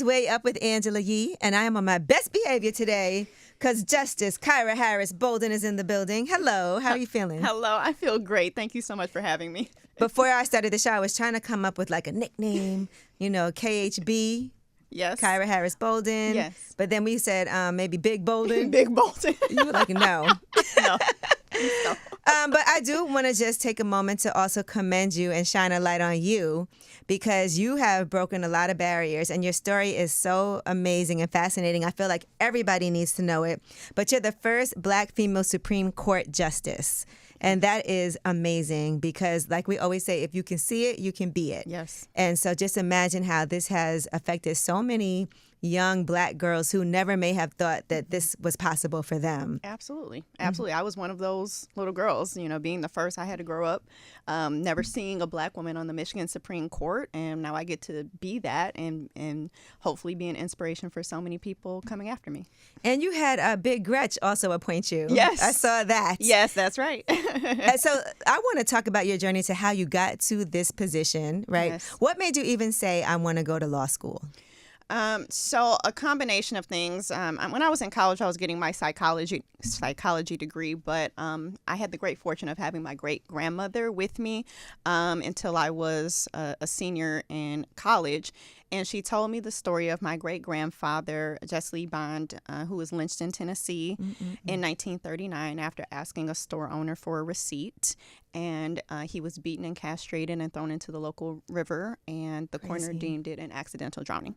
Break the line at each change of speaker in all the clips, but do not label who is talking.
Way Up with Angela Yee, and I am on my best behavior today because Justice Kyra Harris Bolden is in the building. Hello, how are you feeling?
Hello, I feel great. Thank you so much for having me.
Before I started the show, I was trying to come up with like a nickname, KHB.
Yes.
Kyra Harris Bolden.
Yes.
But then we said maybe Big Bolden.
Big Bolden.
You were like, no.
No.
But I do want to just take a moment to also commend you and shine a light on you because you have broken a lot of barriers and your story is so amazing and fascinating. I feel like everybody needs to know it. But you're the first Black female Supreme Court justice. And that is amazing because, like we always say, if you can see it, you can be it.
Yes.
And so just imagine how this has affected so many young Black girls who never may have thought that this was possible for them.
Absolutely. Absolutely. I was one of those little girls, being the first. I had to grow up never seeing a Black woman on the Michigan Supreme Court. And now I get to be that and hopefully be an inspiration for so many people coming after me.
And you had Big Gretch also appoint you.
Yes.
I saw that.
Yes, that's right.
And so I want to talk about your journey to how you got to this position, right?
Yes.
What made you even say, I want to go to law school?
So a combination of things. When I was in college, I was getting my psychology degree, but I had the great fortune of having my great grandmother with me until I was a senior in college. And she told me the story of my great grandfather, Jesse Lee Bond, who was lynched in Tennessee in 1939 after asking a store owner for a receipt. And he was beaten and castrated and thrown into the local river, and the coroner deemed it an accidental drowning.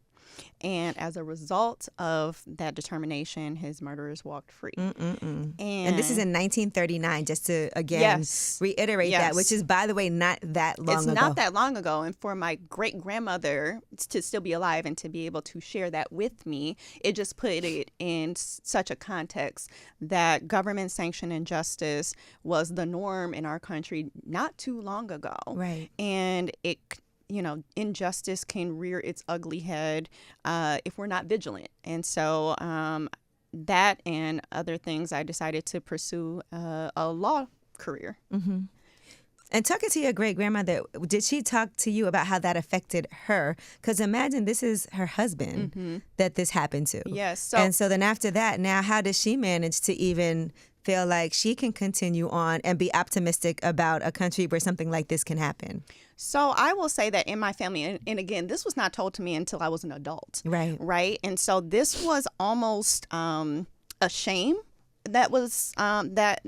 And as a result of that determination, his murderers walked free.
And this is in 1939, just to, again, reiterate that, which is, by the way, not that long ago.
It's not that long ago. And for my great-grandmother to still be alive and to be able to share that with me, it just put it in such a context that government-sanctioned injustice was the norm in our country not too long ago.
Right.
And injustice can rear its ugly head if we're not vigilant. And so that and other things, I decided to pursue a law career.
Mm-hmm. And talking to your great-grandmother, did she talk to you about how that affected her? Because imagine this is her husband that this happened to.
Yes.
And so then after that, now how does she manage to even feel like she can continue on and be optimistic about a country where something like this can happen?
So I will say that in my family, and again, this was not told to me until I was an adult.
Right.
Right. And so this was almost a shame. That was that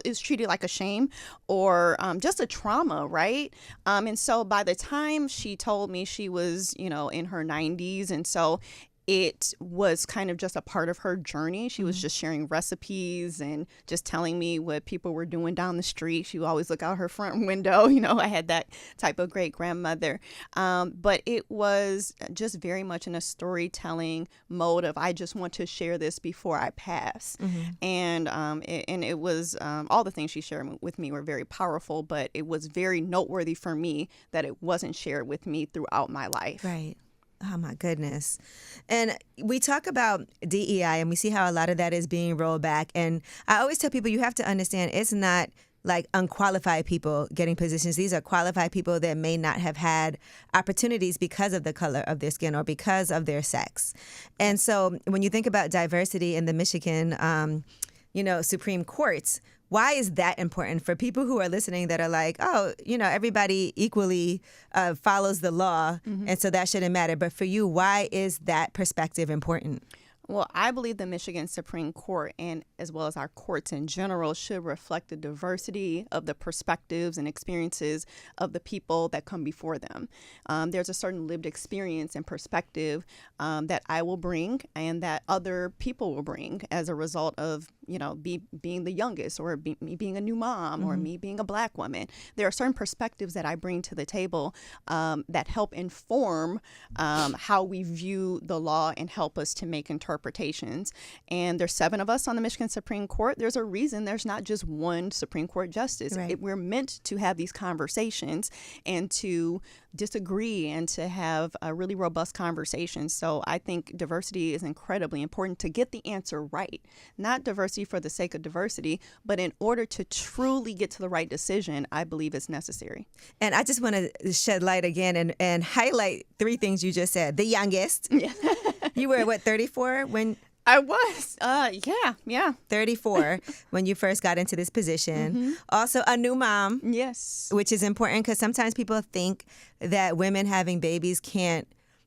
is treated like a shame or just a trauma, right? And so by the time she told me, she was, in her 90s, and so it was kind of just a part of her journey. She was just sharing recipes and just telling me what people were doing down the street. She would always look out her front window. I had that type of great grandmother. But it was just very much in a storytelling mode of, I just want to share this before I pass. And it was all the things she shared with me were very powerful, but it was very noteworthy for me that it wasn't shared with me throughout my life.
Right. Oh, my goodness. And we talk about DEI and we see how a lot of that is being rolled back. And I always tell people, you have to understand it's not like unqualified people getting positions. These are qualified people that may not have had opportunities because of the color of their skin or because of their sex. And so when you think about diversity in the Michigan, Supreme Courts, why is that important for people who are listening that are like, oh, everybody equally follows the law, and so that shouldn't matter. But for you, why is that perspective important?
Well, I believe the Michigan Supreme Court, and as well as our courts in general, should reflect the diversity of the perspectives and experiences of the people that come before them. There's a certain lived experience and perspective that I will bring and that other people will bring as a result of, being the youngest or me being a new mom or me being a Black woman. There are certain perspectives that I bring to the table that help inform how we view the law and help us to make interpretations. And there's 7 of us on the Michigan Supreme Court. There's a reason there's not just one Supreme Court justice.
Right.
We're meant to have these conversations and to disagree and to have a really robust conversation. So I think diversity is incredibly important to get the answer right. Not diversity diversity for the sake of diversity, but in order to truly get to the right decision, I believe it's necessary.
And I just want to shed light again and highlight 3 things you just said. The youngest.
Yeah.
You were, what, 34 when...
I was, yeah.
34 when you first got into this position. Also, a new mom.
Yes.
Which is important because sometimes people think that women having babies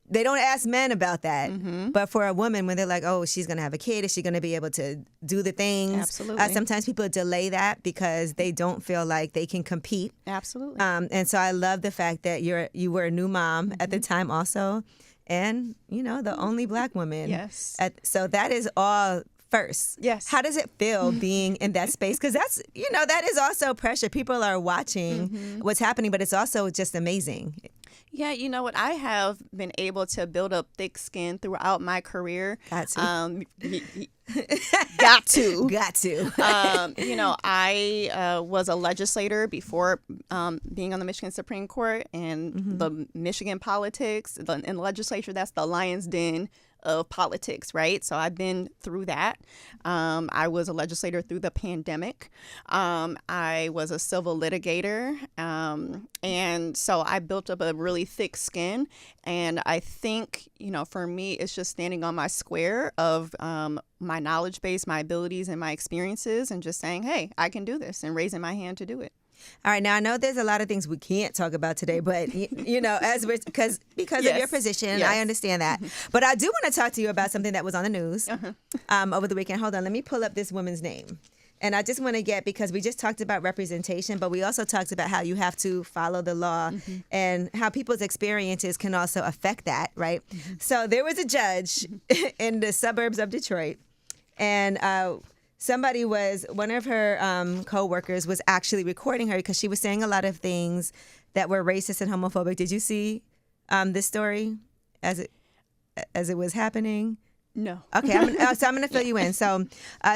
they don't ask men about that. But for a woman, when they're like, oh, she's going to have a kid, is she going to be able to do the things?
Absolutely.
Sometimes people delay that because they don't feel like they can compete.
Absolutely.
And so I love the fact that you were a new mom at the time also. And, the only Black woman.
Yes.
So that is all first.
Yes.
How does it feel being in that space? Because that's, that is also pressure. People are watching what's happening, but it's also just amazing.
Yeah, you know what? I have been able to build up thick skin throughout my career.
Got to.
Got to.
Got to.
I was a legislator before being on the Michigan Supreme Court, and the Michigan politics, in the legislature, that's the lion's den of politics, right? So I've been through that. I was a legislator through the pandemic. I was a civil litigator. And so I built up a really thick skin. And I think, for me, it's just standing on my square of my knowledge base, my abilities, and my experiences, and just saying, hey, I can do this, and raising my hand to do it.
All right. Now, I know there's a lot of things we can't talk about today, but, as we're because yes. of your position, yes. I understand that. But I do want to talk to you about something that was on the news over the weekend. Hold on. Let me pull up this woman's name. And I just want to because we just talked about representation, but we also talked about how you have to follow the law and how people's experiences can also affect that, right? So there was a judge in the suburbs of Detroit, and one of her co-workers was actually recording her because she was saying a lot of things that were racist and homophobic. Did you see this story as it was happening?
No.
Okay, so I'm going to fill you in. So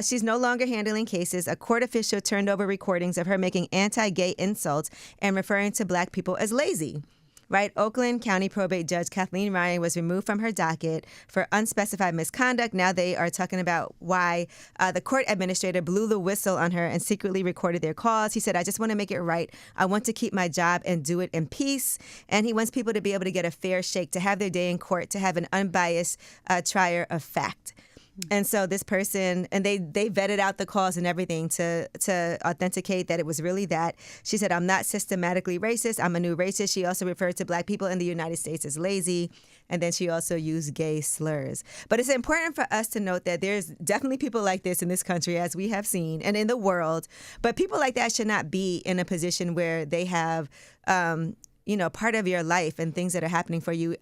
she's no longer handling cases. A court official turned over recordings of her making anti-gay insults and referring to Black people as lazy. Right, Oakland County Probate Judge Kathleen Ryan was removed from her docket for unspecified misconduct. Now they are talking about why the court administrator blew the whistle on her and secretly recorded their calls. He said, I just want to make it right. I want to keep my job and do it in peace. And he wants people to be able to get a fair shake, to have their day in court, to have an unbiased trier of fact. And so this person, and they vetted out the calls and everything to authenticate that it was really that. She said, I'm not systematically racist. I'm a new racist. She also referred to Black people in the United States as lazy. And then she also used gay slurs. But it's important for us to note that there's definitely people like this in this country, as we have seen, and in the world. But people like that should not be in a position where they have part of your life and things that are happening for you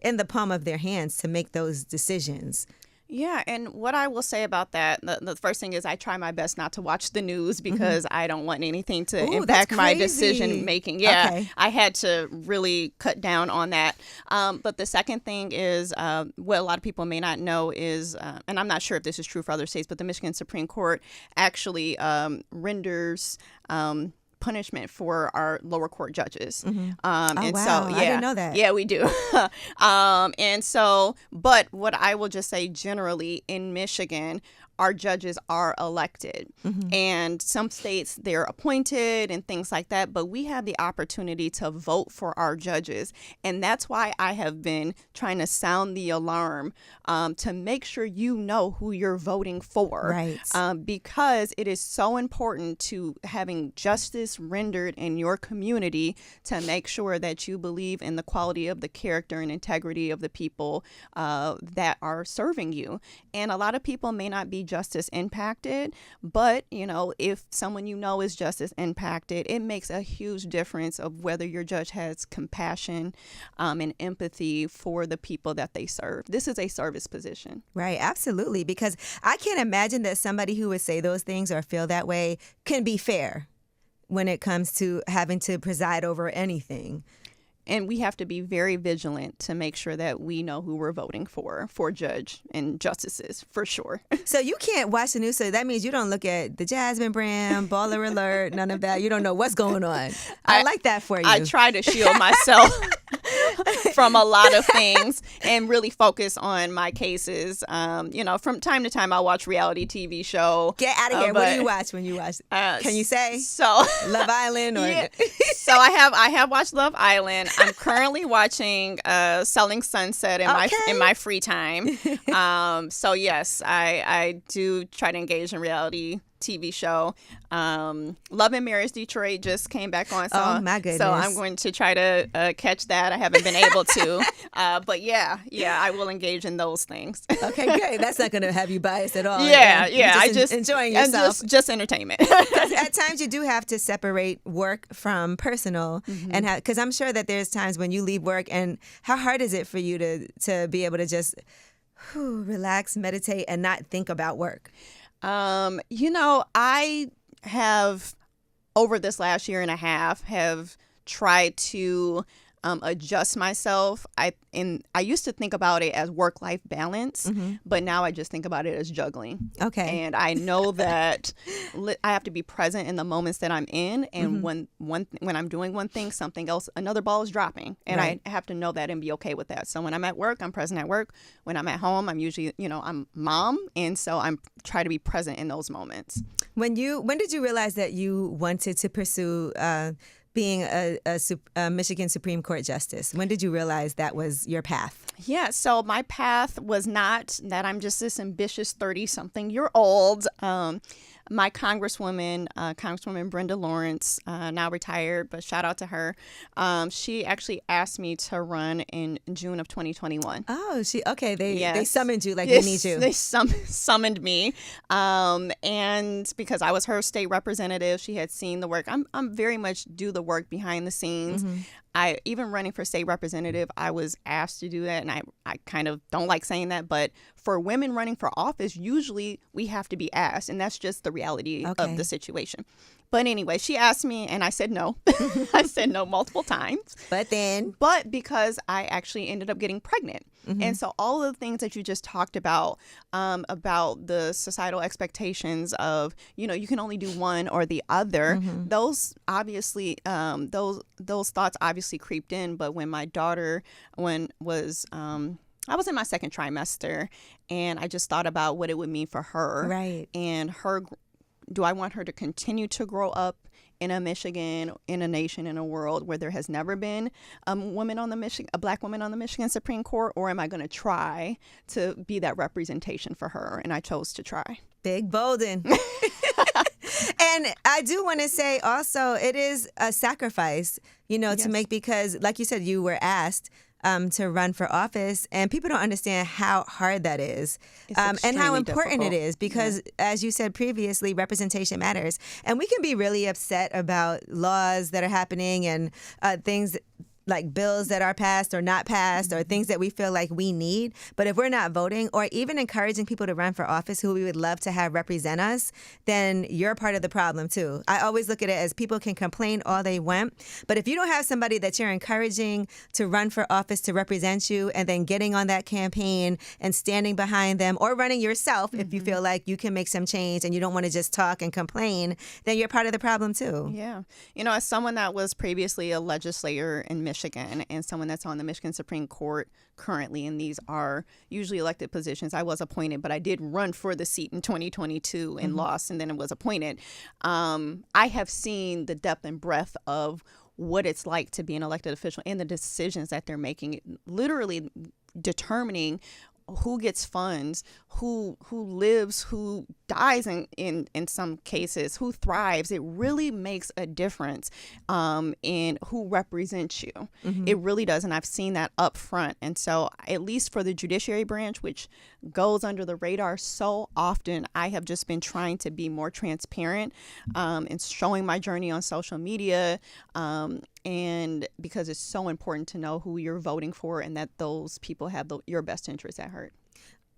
in the palm of their hands to make those decisions.
Yeah, and what I will say about that, the first thing is I try my best not to watch the news because I don't want anything to impact my decision making. Yeah, okay. I had to really cut down on that. But the second thing is what a lot of people may not know is, and I'm not sure if this is true for other states, but the Michigan Supreme Court actually renders punishment for our lower court judges.
I didn't know that.
Yeah, we do. And so, but what I will just say generally in Michigan, our judges are elected. And some states, they're appointed and things like that. But we have the opportunity to vote for our judges. And that's why I have been trying to sound the alarm to make sure you know who you're voting for.
Right.
Because it is so important to having justice rendered in your community to make sure that you believe in the quality of the character and integrity of the people that are serving you. And a lot of people may not be justice impacted, but if someone is justice impacted, it makes a huge difference of whether your judge has compassion and empathy for the people that they serve. This is a service position.
Right, absolutely, because I can't imagine that somebody who would say those things or feel that way can be fair when it comes to having to preside over anything.
And we have to be very vigilant to make sure that we know who we're voting for judge and justices, for sure. So
you can't watch the news, so that means you don't look at the Jasmine brand, Baller Alert, none of that. You don't know what's going on. I like that for you.
I try to shield myself from a lot of things. and really focus on my cases. From time to time, I'll watch reality TV show.
Get out of here. What do you watch when you watch? Can you say?
So
Love Island or?
Yeah. So I have watched Love Island. I'm currently watching Selling Sunset in my free time. So yes, I do try to engage in reality TV show. Love and Marriage Detroit just came back on. So,
oh my goodness.
So I'm going to try to catch that. I haven't been able to. But yeah, I will engage in those things.
Okay, great. That's not going to have you biased at all.
Yeah.
I just enjoying yourself.
Just entertainment.
At times you do have to separate work from personal, and because I'm sure that there's times when you leave work, and how hard is it for you to be able to just relax, meditate, and not think about work?
I have, over this last year and a half, have tried to adjust myself. I used to think about it as work-life balance, but now I just think about it as juggling.
Okay.
And I know that I have to be present in the moments that I'm in, and when I'm doing one thing, something else, another ball is dropping, and I have to know that and be okay with that. So when I'm at work, I'm present at work. When I'm at home, I'm usually, I'm mom, and so I'm try to be present in those moments.
When did you realize that you wanted to pursue being a Michigan Supreme Court justice? When did you realize that was your path?
Yeah, so my path was not that I'm just this ambitious 30-something-year-old. My Congresswoman Brenda Lawrence, now retired, but shout out to her. She actually asked me to run in June of 2021.
Oh, they summoned you we need you.
They summoned me, and because I was her state representative, she had seen the work. I'm very much do the work behind the scenes. I even running for state representative, I was asked to do that, and I kind of don't like saying that, but for women running for office, usually we have to be asked, and that's just the reality of the situation. But anyway, she asked me, and I said no. I said no multiple times. But because I actually ended up getting pregnant. And so all of the things that you just talked about the societal expectations of, you can only do one or the other, those obviously, those thoughts obviously creeped in. But when my daughter, I was in my second trimester, and I just thought about what it would mean for her.
Right.
And do I want her to continue to grow up in a Michigan, in a nation, in a world where there has never been a Black woman on the Michigan Supreme Court, or am I going to try to be that representation for her? And I chose to try.
Big Bolden. And I do want to say also, it is a sacrifice, to make, because like you said, you were asked to run for office, and people don't understand how hard that is, and how important it is, because as you said previously, representation matters. And we can be really upset about laws that are happening and things like bills that are passed or not passed, or things that we feel like we need. But if we're not voting or even encouraging people to run for office who we would love to have represent us, then you're part of the problem too. I always look at it as people can complain all they want, but if you don't have somebody that you're encouraging to run for office to represent you, and then getting on that campaign and standing behind them, or running yourself if you feel like you can make some change and you don't want to just talk and complain, then you're part of the problem too.
Yeah. As someone that was previously a legislator in Michigan, and someone that's on the Michigan Supreme Court currently, and these are usually elected positions. I was appointed, but I did run for the seat in 2022 and lost, and then it was appointed. I have seen the depth and breadth of what it's like to be an elected official and the decisions that they're making, literally determining who gets funds, who lives, who dies in some cases, who thrives. It really makes a difference in who represents you. It really does, and I've seen that up front. And so at least for the judiciary branch, which goes under the radar so often, I have just been trying to be more transparent and showing my journey on social media, and because it's so important to know who you're voting for and that those people have your best interests at heart.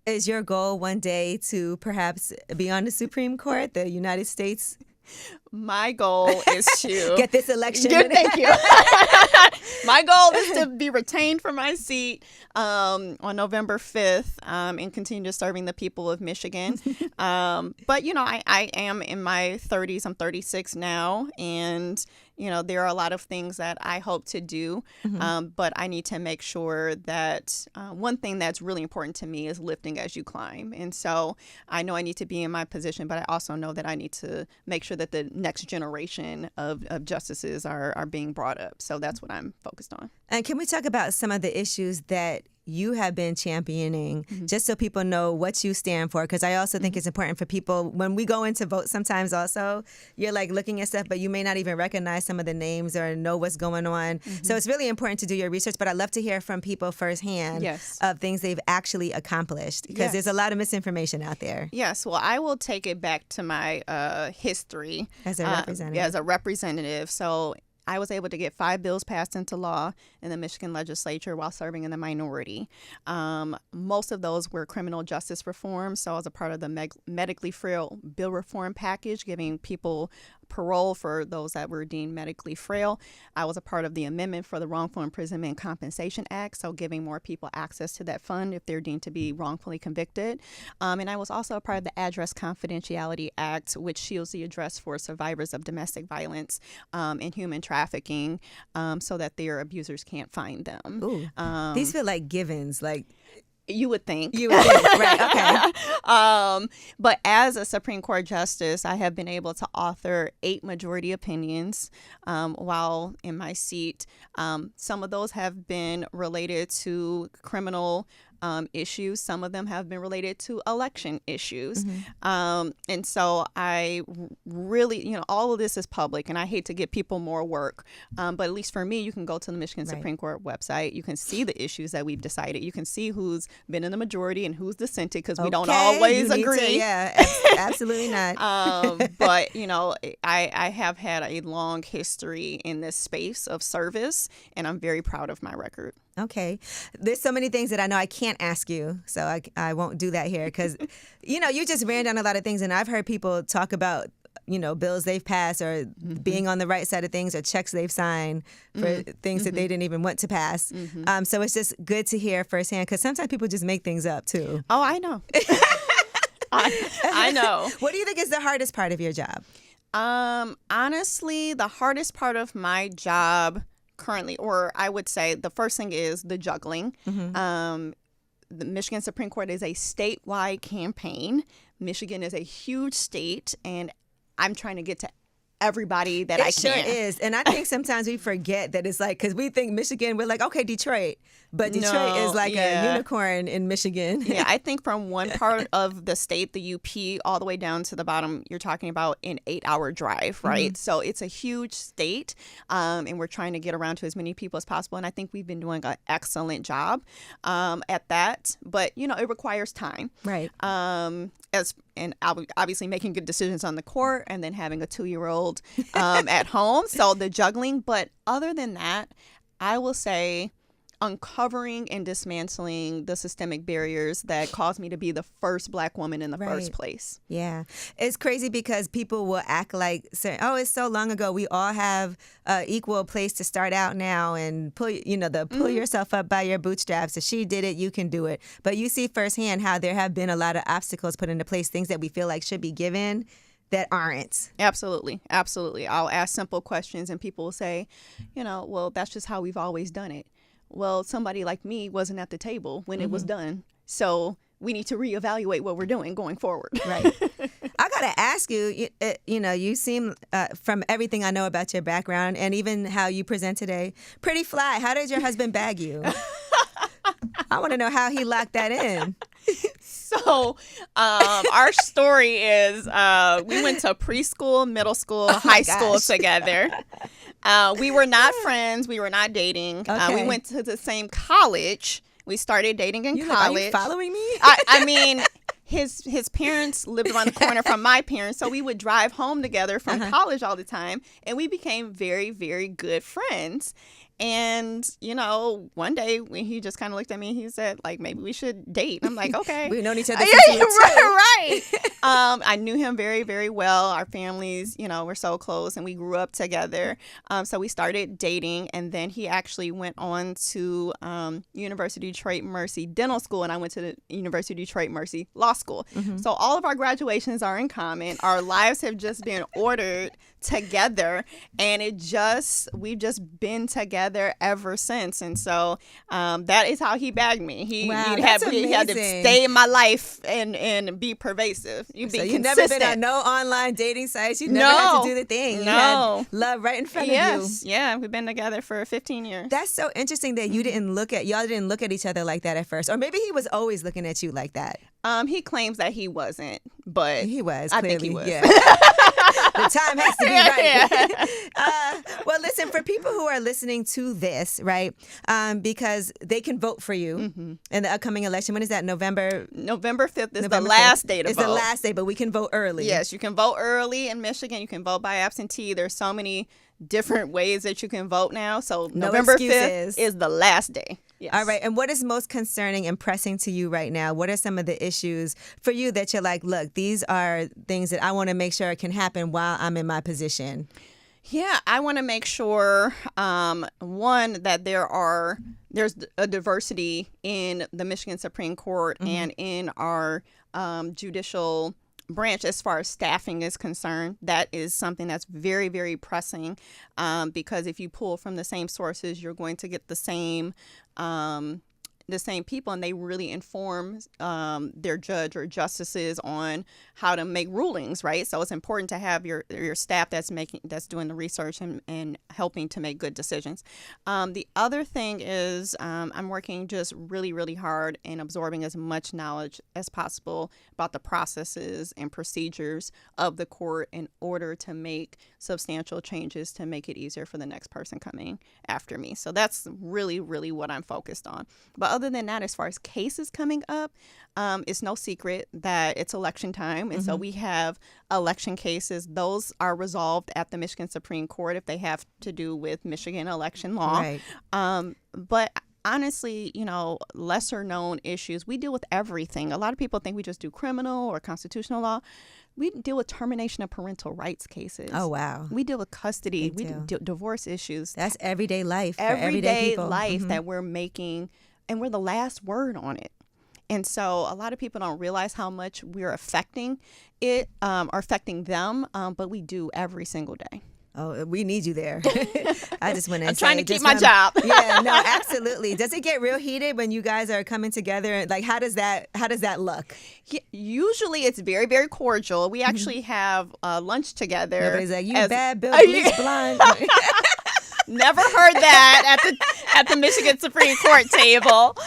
Is your goal one day to perhaps be on the Supreme Court, the United States?
My goal is to
get this election.
Thank you. My goal is to be retained for my seat on November 5th and continue to serving the people of Michigan. But, I am in my 30s. I'm 36 now. And, there are a lot of things that I hope to do, but I need to make sure that one thing that's really important to me is lifting as you climb. And so I know I need to be in my position, but I also know that I need to make sure that the next generation of justices are being brought up. So that's what I'm focused on.
And can we talk about some of the issues that you have been championing, just so people know what you stand for? Because I also think it's important for people, when we go in to vote, sometimes also you're like looking at stuff, but you may not even recognize some of the names or know what's going on. So it's really important to do your research, but I'd love to hear from people firsthand of things they've actually accomplished, because there's a lot of misinformation out there.
Yes, well, I will take it back to my history
as a representative.
As a representative. So I was able to get 5 bills passed into law in the Michigan legislature while serving in the minority. Most of those were criminal justice reform. So I was a part of the medically frail bill reform package, giving people parole for those that were deemed medically frail. I was a part of the amendment for the Wrongful Imprisonment Compensation Act, so giving more people access to that fund if they're deemed to be wrongfully convicted. And I was also a part of the Address Confidentiality Act, which shields the address for survivors of domestic violence and human trafficking, so that their abusers can't find them.
Ooh. These feel like givens, like...
You would think.
Right, okay.
But as a Supreme Court justice, I have been able to author 8 majority opinions while in my seat. Some of those have been related to criminal issues. Some of them have been related to election issues. And so I really, all of this is public, and I hate to give people more work. But at least for me, you can go to the Michigan Supreme Court website. You can see the issues that we've decided. You can see who's been in the majority and who's dissented, because we don't always agree.
Absolutely not.
But, I have had a long history in this space of service, and I'm very proud of my record.
Okay. There's so many things that I know I can't ask you, so I won't do that here, because, you just ran down a lot of things, and I've heard people talk about, bills they've passed, or being on the right side of things, or checks they've signed for things that they didn't even want to pass. So it's just good to hear firsthand, because sometimes people just make things up too.
Oh, I know. I know.
What do you think is the hardest part of your job?
Honestly, the hardest part of my job currently, or I would say the first thing, is the juggling. The Michigan Supreme Court is a statewide campaign. Michigan is a huge state, and I'm trying to get to everybody that I can.
It sure is. And I think sometimes we forget that it's like, because we think Michigan, we're like, okay, Detroit. But Detroit is like a unicorn in Michigan.
Yeah, I think from one part of the state, the UP, all the way down to the bottom, you're talking about an 8-hour drive, right? So it's a huge state, and we're trying to get around to as many people as possible. And I think we've been doing an excellent job at that. But, it requires time.
Right.
And obviously making good decisions on the court, and then having a 2-year-old at home. So the juggling. But other than that, I will say uncovering and dismantling the systemic barriers that caused me to be the first Black woman in the first place.
Yeah. It's crazy because people will act like, say, oh, it's so long ago. We all have equal place to start out now, and pull yourself up by your bootstraps. If she did it, you can do it. But you see firsthand how there have been a lot of obstacles put into place, things that we feel like should be given that aren't.
Absolutely. I'll ask simple questions, and people will say, well, that's just how we've always done it. Well, somebody like me wasn't at the table when it was done. So we need to reevaluate what we're doing going forward.
Right. I got to ask you, you seem, from everything I know about your background and even how you present today, pretty fly. How did your husband bag you? I want to know how he locked that in.
So our story is we went to preschool, middle school, high school together. We were not friends. We were not dating. We went to the same college. We started dating in college.
Are you following me?
I mean, his parents lived around the corner from my parents, so we would drive home together from college all the time, and we became very, very good friends. And, one day when he just kind of looked at me, he said, like, maybe we should date. I'm like, okay.
We've known each other since we were two.
Right. I knew him very, very well. Our families, were so close, and we grew up together. So we started dating, and then he actually went on to University of Detroit Mercy Dental School, and I went to the University of Detroit Mercy Law School. So all of our graduations are in common. Our lives have just been ordered together, and we've just been together ever since. And so that is how he bagged me. He had to stay in my life and be pervasive. You've
never been on no online dating sites. You never had to do the thing. You had love right in front of you.
Yeah, we've been together for 15 years.
That's so interesting that y'all didn't look at each other like that at first, or maybe he was always looking at you like that.
He claims that he wasn't, but
he was.
I
clearly.
think he was.
Yeah. The time has to be right. Well, listen, for people who are listening to this, right, because they can vote for you in the upcoming election. When is that? November
5th is the last day to vote.
It's the last day, but we can vote early.
Yes, you can vote early in Michigan. You can vote by absentee. There's so many different ways that you can vote now. So November 5th is the last day. Yes.
All right. And what is most concerning and pressing to you right now? What are some of the issues for you that you're like, look, these are things that I want to make sure can happen while I'm in my position?
Yeah, I want to make sure, one, that there's a diversity in the Michigan Supreme Court and in our judicial branch as far as staffing is concerned. That is something that's very, very pressing, because if you pull from the same sources, you're going to get the same people, and they really inform their judge or justices on how to make rulings, right? So it's important to have your staff that's doing the research and helping to make good decisions. The other thing is I'm working just really, really hard in absorbing as much knowledge as possible about the processes and procedures of the court in order to make substantial changes to make it easier for the next person coming after me. So that's really, really what I'm focused on. But other than that, as far as cases coming up, it's no secret that it's election time. And so we have election cases. Those are resolved at the Michigan Supreme Court if they have to do with Michigan election law.
Right.
But honestly, lesser known issues, we deal with everything. A lot of people think we just do criminal or constitutional law. We deal with termination of parental rights cases.
Oh, wow.
We deal with custody. We do divorce issues.
That's everyday life for everyday people.
Life that we're making, and we're the last word on it. And so a lot of people don't realize how much we're affecting it, or affecting them, but we do every single day.
Oh, we need you there. I just want to
I'm trying to keep my job.
Yeah, no, absolutely. Does it get real heated when you guys are coming together? Like, how does that look?
Yeah, usually it's very, very cordial. We actually have lunch together.
Everybody's like, you bad, Bill, bleach blonde.
Never heard that at the Michigan Supreme Court table.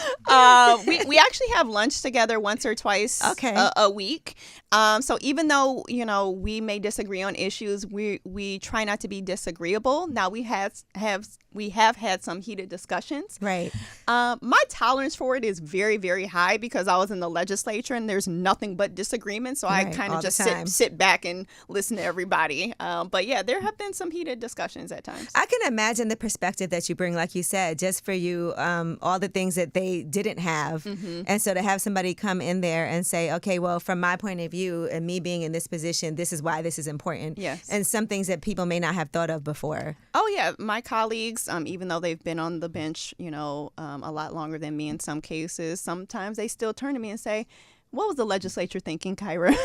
We actually have lunch together once or twice a week. So even though we may disagree on issues, we try not to be disagreeable. Now we have had some heated discussions.
Right.
My tolerance for it is very, very high because I was in the legislature and there's nothing but disagreement. So I kind of just sit back and listen to everybody. But yeah, there have been some heated discussions at times.
I can imagine the perspective that you bring, like you said, just for you, all the things that they didn't have. And so to have somebody come in there and say, okay, well, from my point of view and me being in this position, this is why this is important.
Yes.
And some things that people may not have thought of before.
Oh, yeah. My colleagues, even though they've been on the bench, a lot longer than me in some cases, sometimes they still turn to me and say, what was the legislature thinking, Kyra,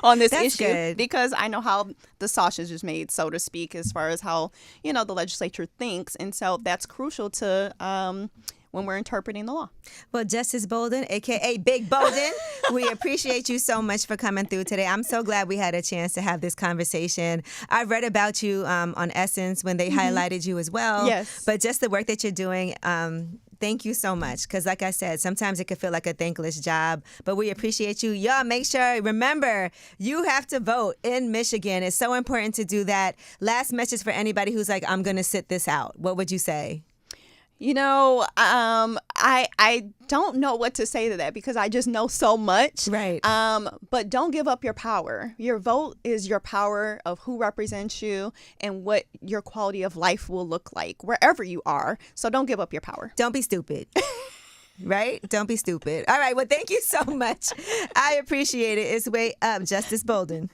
on this issue?
Good.
Because I know how the sausage is made, so to speak, as far as how, the legislature thinks. And so that's crucial to when we're interpreting the law. Well,
Justice Bolden, a.k.a. Big Bolden, we appreciate you so much for coming through today. I'm so glad we had a chance to have this conversation. I read about you on Essence when they highlighted you as well.
Yes.
But just the work that you're doing, thank you so much. Because like I said, sometimes it could feel like a thankless job, but we appreciate you. Y'all remember, you have to vote in Michigan. It's so important to do that. Last message for anybody who's like, I'm going to sit this out. What would you say?
I I don't know what to say to that because I just know so much.
Right.
But don't give up your power. Your vote is your power of who represents you and what your quality of life will look like wherever you are. So don't give up your power.
Don't be stupid. Right? Don't be stupid. All right. Well, thank you so much. I appreciate it. It's Way Up, Justice Bolden.